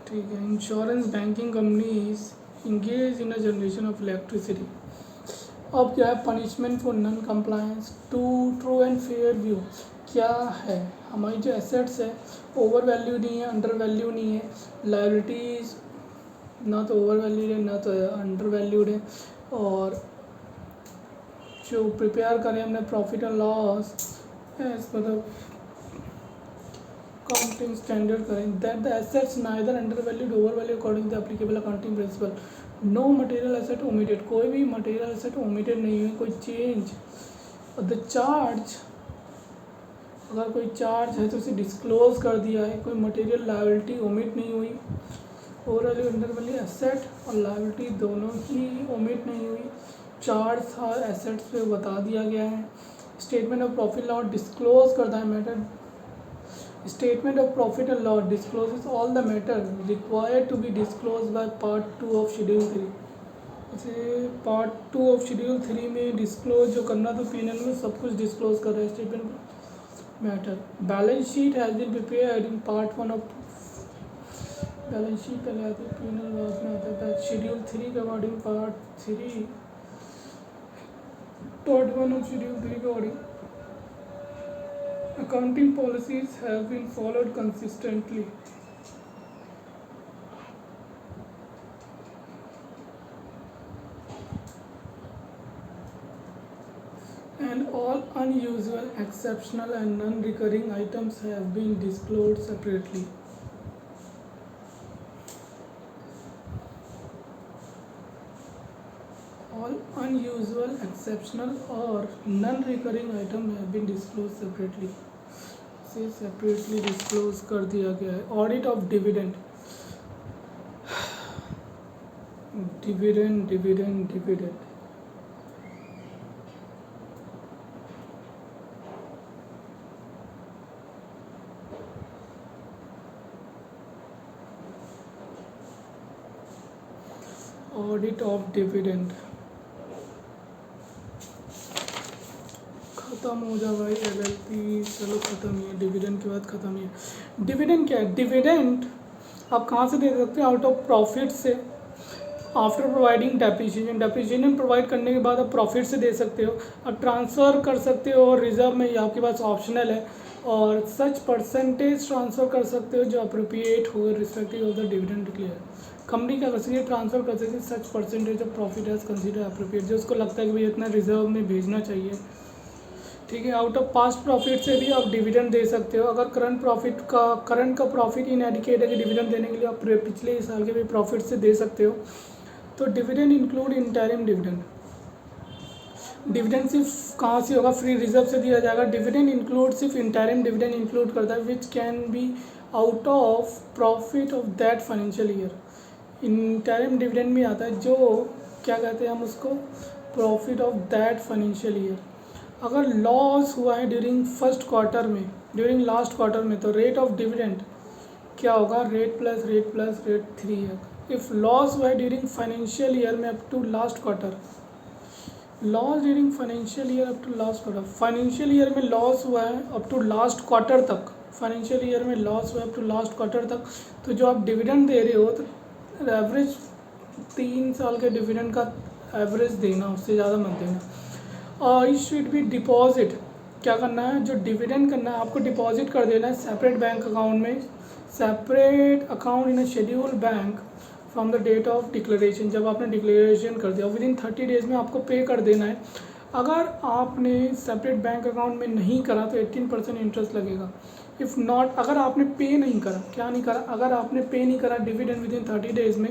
ठीक है। Insurance banking companies engage in a generation of electricity. अब क्या है, punishment for non compliance to true and fair view क्या है, हमारी जो एसेट्स है ओवर वैल्यू नहीं है, अंडर वैल्यू नहीं है, लायबिलिटीज़ ना तो ओवर वैल्यूड है ना तो अंडर वैल्यूड है, और जो प्रिपेयर करें हमने प्रॉफिट एंड लॉस मतलब अकाउंटिंग स्टैंडर्ड करें, that the assets neither under valued over value according to the applicable accounting principle, no material asset omitted, कोई भी मटेरियल एसेट ओमिटेड नहीं हुई, कोई चेंज, और द चार्ज, अगर कोई चार्ज है तो उसे डिस्क्लोज कर दिया है, कोई मटेरियल लायबिलिटी ओमिट नहीं हुई, over value under value asset और लायबिलिटी दोनों ही ओमिट नहीं हुई, चार्ज था एसेट्स पे बता दिया गया है, statement of profit loss disclose करता है matter, statement of profit and loss discloses all the matter required to be disclose by part 2 of schedule 3। जैसे पार्ट 2 ऑफ शेड्यूल 3 में डिस्क्लोज जो करना था पीएनएल में सब कुछ डिस्क्लोज कर रहा है statement matter. Balance sheet has been prepared in part 1 of, balance sheet पहले आती है पीएनएल बाद में आता है शेड्यूल 3 के according, part 3 part 1 of schedule 3 के according. Accounting policies have been followed consistently. And all unusual, exceptional and non-recurring items have been disclosed separately. All unusual, exceptional or non-recurring items have been disclosed separately. से separately disclose कर दिया गया है। Audit of dividend, dividend dividend dividend audit of dividend ख़त्म हो जा भाई LLP, चलो ख़त्म ही है, डिविडेंड के बाद ख़त्म ही है। डिविडेंड क्या है, डिविडेंड आप कहाँ से दे सकते हो, आउट ऑफ प्रॉफिट से, after providing depreciation, depreciation provide करने के बाद आप प्रॉफिट से दे सकते हो, आप ट्रांसफ़र कर सकते हो, और रिजर्व में आपके पास ऑप्शनल है, और सच परसेंटेज ट्रांसफ़र कर सकते हो जो अप्रोप्रिएट हो respective of the dividend declare. Company क्या कर सकती है, ट्रांसफ़र कर सकती है such percentage of profit as consider appropriate, जो उसको लगता है कि भाई इतना रिजर्व में भेजना चाहिए, ठीक है। आउट ऑफ पास्ट प्रॉफिट से भी आप डिविडेंड दे सकते हो। अगर करंट का प्रॉफिट इनएडिकेट है कि डिविडेंड देने के लिए आप पिछले साल के भी प्रॉफिट से दे सकते हो। तो dividend include interim dividend, dividend सिर्फ कहाँ से होगा, फ्री रिजर्व से दिया जाएगा। डिविडेंड इंक्लूड सिर्फ इंटरिम डिविडेंड इंक्लूड करता है which can be out of profit of that financial year. Interim dividend भी आता है जो क्या कहते हैं हम उसको, profit of that financial year. अगर लॉस हुआ है ड्यूरिंग फर्स्ट क्वार्टर में, ड्यूरिंग लास्ट क्वार्टर में, तो रेट ऑफ डिविडेंड क्या होगा, रेट प्लस रेट 3 है। इफ़ लॉस हुआ है ड्यूरिंग फाइनेंशियल ईयर में up to last quarter, loss during financial year up to last quarter, financial year में लॉस हुआ है अप टू लास्ट क्वार्टर तक, फाइनेंशियल ईयर में लॉस हुआ है अप टू लास्ट क्वार्टर तक, तो जो आप डिविडेंड दे रहे हो तो एवरेज 3 साल के डिविडेंड का एवरेज देना, उससे ज़्यादा मत देना। और इट शुड बी डिपॉजिट, क्या करना है, जो डिविडेंड करना है आपको डिपॉजिट कर देना है सेपरेट बैंक अकाउंट में, separate account in a schedule bank from the date of declaration, जब आपने डिक्लेरेशन कर दिया विद इन 30 डेज़ में आपको पे कर देना है। अगर आपने सेपरेट बैंक अकाउंट में नहीं करा तो 18% इंटरेस्ट लगेगा। इफ़ नॉट, अगर आपने पे नहीं करा, क्या नहीं करा, अगर आपने पे नहीं करा डिविडेंड विद इन 30 डेज़ में,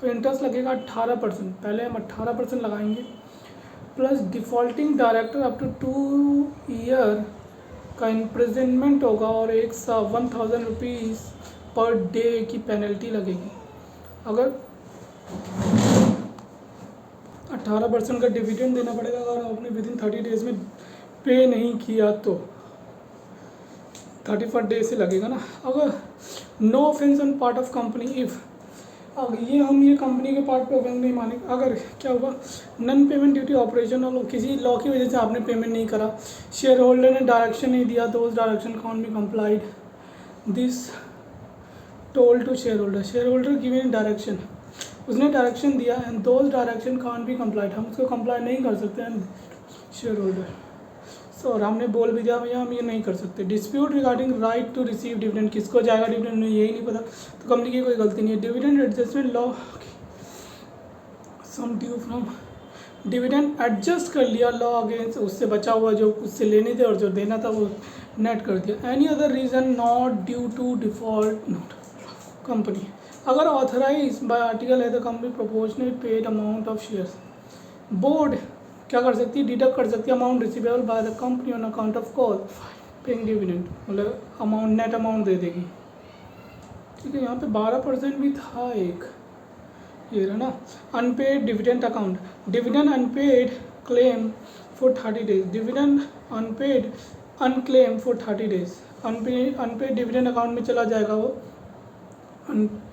तो इंटरेस्ट लगेगा 18%। पहले हम 18% लगाएंगे, plus defaulting director up to 2 year का इम्प्रिजनमेंट होगा और 1000 रुपीज़ पर डे की पेनल्टी लगेगी। अगर 18% का डिविडेंड देना पड़ेगा अगर आपने विद इन 30 डेज़ में पे नहीं किया तो 31 डे से लगेगा ना। अगर no offence on part of company if, अब ये कंपनी के पार्ट पे ऑफेंस नहीं मानेंगे। अगर क्या हुआ, नन पेमेंट ड्यूटी ऑपरेशन और किसी लॉ की वजह से आपने पेमेंट नहीं करा, शेयर होल्डर ने डायरेक्शन नहीं दिया, तो उस डायरेक्शन काउंट भी complied, this told to share holder given direction, उसने डायरेक्शन दिया and those direction can't be complied, हम उसको कंप्लाई नहीं कर सकते हैं शेयर होल्डर। और हमने बोल भी दिया भैया हम ये नहीं कर सकते। Dispute regarding right to receive dividend, किसको जाएगा डिविडेंड में यही नहीं पता, तो कंपनी की कोई गलती नहीं है। Dividend adjustment law, sum due from, dividend adjust कर लिया लॉ अगेंस्ट, उससे बचा हुआ जो उससे लेने थे और जो देना था वो नेट कर दिया। Any other reason not due to default note company, अगर ऑथराइज बाय आर्टिकल है the company proportionate paid amount of shares, board क्या कर सकती है, डिडक्ट कर सकती है amount receivable by the company on account of call paying dividend, मतलब अमाउंट नेट अमाउंट दे देगी। ठीक है, यहाँ पे 12% भी था एक, ये रहा ना। Unpaid dividend account, dividend unpaid claim for 30 days, dividend unpaid unclaim for 30 days, unpaid dividend account में चला जाएगा वो,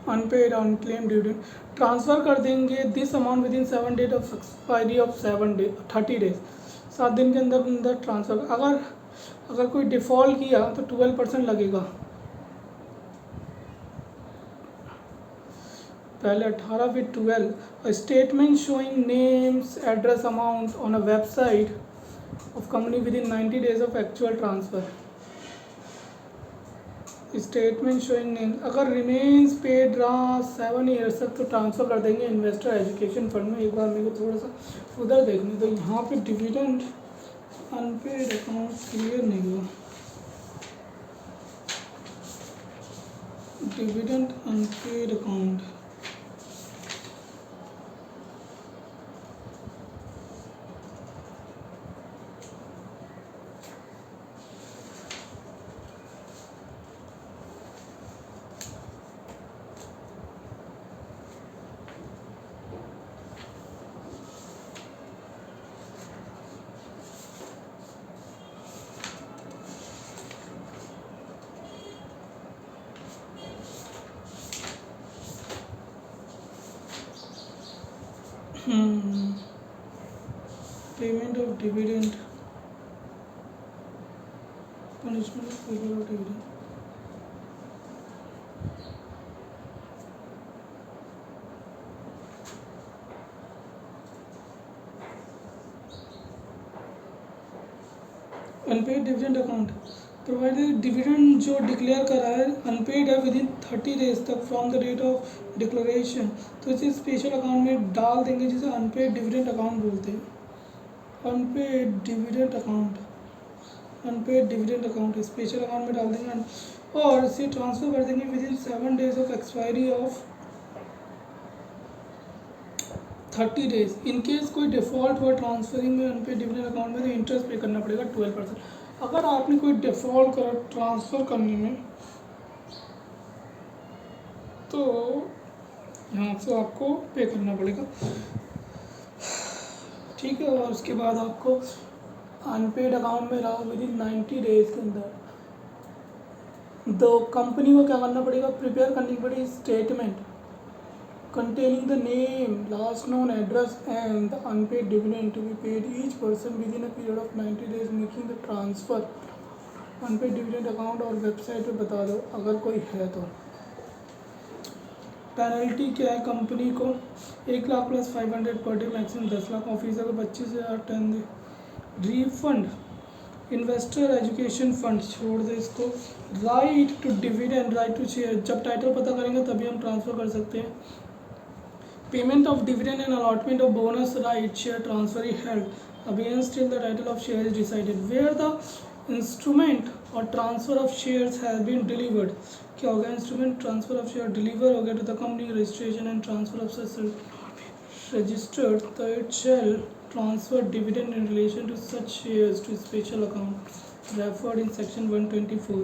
अनपेड अनक्लेम डिविडेंड ट्रांसफ़र कर देंगे this amount with in 7 days of expiry of 30 days, 7 दिन के अंदर अंदर ट्रांसफ़र। अगर कोई डिफ़ॉल्ट किया तो 12% लगेगा, पहले 18 फिर 12। Statement showing names address amount on a website of company with in 90 days of actual transfer. Statement showing name, अगर रिमेन्स पेड रहा 7 ईयर्स तक तो ट्रांसफ़र कर देंगे इन्वेस्टर एजुकेशन फंड में। एक बार मेरे को थोड़ा सा उधर देखने तो यहाँ पे डिविडेंड अनपेड अकाउंट क्लियर नहीं हुआ, dividend unpaid account, payment of dividend, punishment of payment of dividend, unpaid dividend account, provided dividend जो डिक्लेयर करा है अनपेड है विद इन 30 डेज तक from the date of declaration, तो इसे स्पेशल अकाउंट में डाल देंगे जिसे अनपेड डिविडेंड अकाउंट बोलते हैं। Unpaid dividend account, unpaid dividend account special account में डाल देंगे और इसे ट्रांसफ़र कर देंगे within 7 days of expiry of 30 days. In case कोई डिफ़ॉल्ट हुआ ट्रांसफरिंग में अनपेड डिविडेंड अकाउंट में तो इंटरेस्ट पे करना पड़ेगा 12%। अगर आपने कोई डिफ़ॉल्ट करा ट्रांसफ़र करने में तो यहाँ से आपको पे करना पड़ेगा, ठीक है। और उसके बाद आपको अनपेड अकाउंट में रहा विद इन 90 डेज के अंदर तो कंपनी को क्या करना पड़ेगा, प्रिपेयर करनी पड़ेगी statement containing the name, last known address and the unpaid dividend to be paid each person within a period of 90 days making the transfer unpaid dividend account और वेबसाइट पे बता दो अगर कोई है तो। पेनल्टी क्या है कंपनी को, 1 lakh plus 500 per day, maximum 10 lakh, officer को 25,000 10 दे। रिफंड इन्वेस्टर एजुकेशन फंड छोड़ दे इसको। Right to dividend, right to share, जब टाइटल पता करेंगे तभी हम ट्रांसफ़र कर सकते हैं। Payment of dividend and allotment of bonus right share transfer is held against till the title of share is decided where the instrument or transfer of shares has been delivered। क्या होगा, instrument transfer of share deliver हो गया to the company, registration and transfer of such registered तो it shall transfer dividend in relation to such shares to special account referred in section 124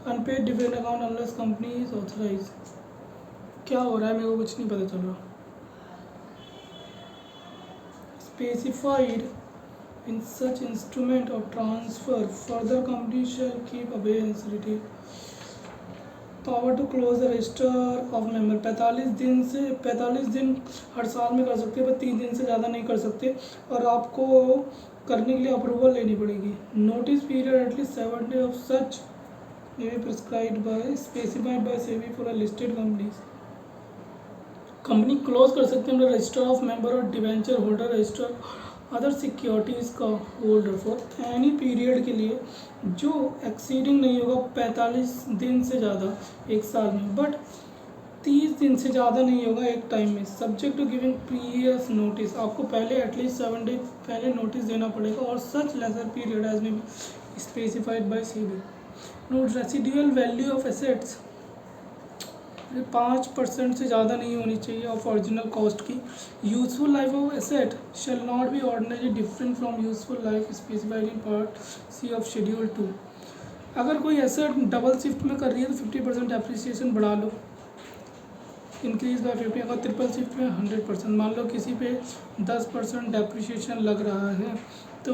unpaid dividend account unless company is authorized। क्या हो रहा है मेरे को कुछ नहीं पता चल रहा। Specified in such instrument of transfer further company shall keep abeyance retain power to close the register of member। 45 दिन हर साल में कर सकते हैं, पर 3 दिन से ज़्यादा नहीं कर सकते और आपको करने के लिए अप्रूवल लेनी पड़ेगी। Notice period at least 7 days of such may be prescribed by specified by SEBI for a listed companies। Company close कर सकते हैं मतलब रजिस्टर ऑफ मेंबर और debenture holder, register other securities का होल्डर फॉर एनी पीरियड के लिए जो exceeding नहीं होगा 45 दिन से ज़्यादा एक साल में, बट 30 दिन से ज़्यादा नहीं होगा एक टाइम में, subject to giving previous notice. आपको पहले एटलीस्ट 7 days पहले नोटिस देना पड़ेगा और सच लेसर पीरियड एज में specified by SEBI. Note residual value of assets 5% से ज़्यादा नहीं होनी चाहिए ऑफ ओरिजिनल कॉस्ट की। Useful life of asset shall not be ordinary different from useful life specified in part C of schedule 2। अगर कोई asset double shift में कर रही है तो 50% डेप्रिसिएशन बढ़ा लो, इंक्रीज बाय 50। अगर ट्रिपल शिफ्ट में 100%, मान लो किसी पे 10% डेप्रिसिएशन लग रहा है तो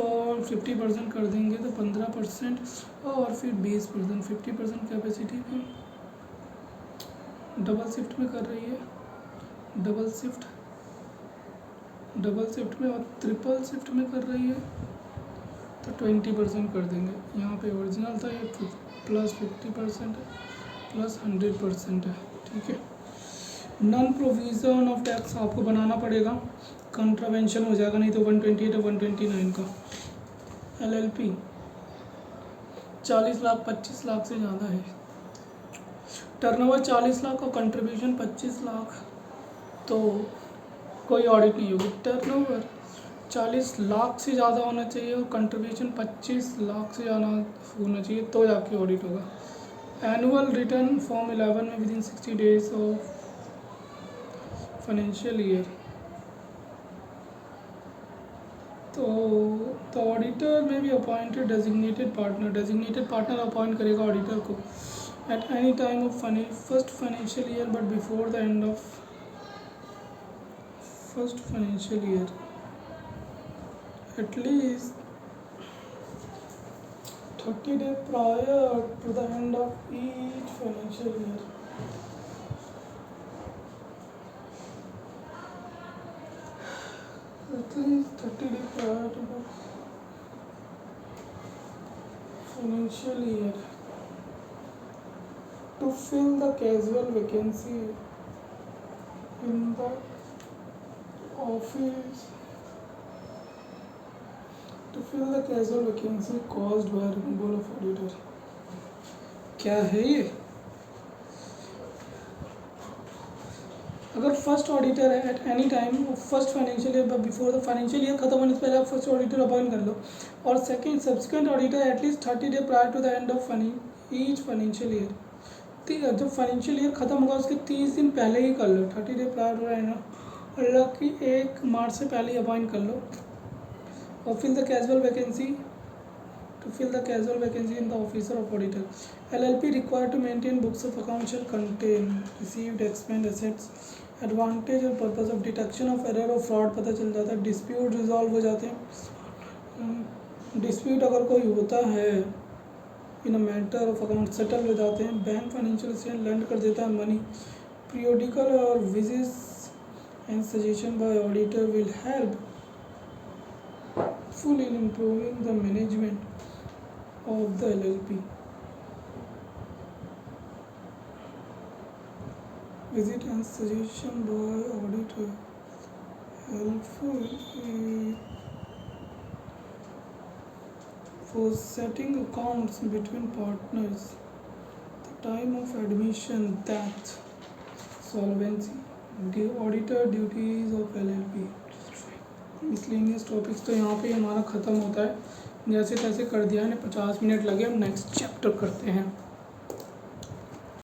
50% कर देंगे तो 15% और फिर 20%। 50% कैपेसिटी में डबल शिफ्ट में कर रही है, डबल शिफ्ट में और ट्रिपल शिफ्ट में कर रही है तो 20% कर देंगे। यहाँ पे ओरिजिनल था ये प्लस 50% है प्लस 100% है, ठीक है। नॉन प्रोविज़न ऑफ टैक्स आपको बनाना पड़ेगा, कंट्रावेंशन हो जाएगा नहीं तो 128 और 129 का। LLP 40 लाख 25 लाख से ज़्यादा है, टर्नओवर 40 लाख और कंट्रीब्यूशन 25 लाख तो कोई ऑडिट नहीं होगी। टर्नओवर 40 लाख से ज़्यादा होना चाहिए और कंट्रीब्यूशन 25 लाख से ज़्यादा होना चाहिए तो जाके ऑडिट होगा। एनुअल रिटर्न फॉर्म 11 में with in 60 days of financial year तो ऑडिटर में भी अपॉइंटेड डेजिग्नेटेड पार्टनर अपॉइंट करेगा ऑडिटर को at any time of first financial year but before the end of first financial year at least 30 days prior to the end of each financial year। At least 30 days prior to the financial year to fill the casual vacancy in the office caused by removal of auditor। क्या है ये, अगर first auditor है at any time first financial year before the financial year खत्म होने से पहले आप फर्स्ट ऑडिटर अपॉइंट कर लो और second subsequent auditor at least 30 days prior to the end of each financial year. जब फाइनेंशियल ईयर ख़त्म होगा उसके 30 दिन पहले ही कर लो, 30 days प्रायर टू एंड अल्लाह की 1 मार्च से पहले ही अपॉइंट कर लो। और fill the casual vacancy to fill the casual vacancy in the officer of auditor. LLP required to maintain books of accounts shall contain received expend assets, advantage और purpose of detection of error और fraud पता चल जाता है, dispute resolve हो जाते हैं, dispute अगर कोई होता है in a matter of account settle हो जाते हैं, बैंक फाइनेंशियल इंस्टीट्यूशन lend कर देता है मनी, periodical और visits and suggestion by auditor will help full in improving the management of the LLP. Visit and suggestion by auditor helpful for setting accounts between partners. The time of admission, death, solvency, the auditor duties of LLP. Miscellaneous topics तो यहाँ पे हमारा ख़त्म होता है, जैसे तैसे कर दिया है, 50 मिनट लगे, हम नेक्स्ट चैप्टर करते हैं।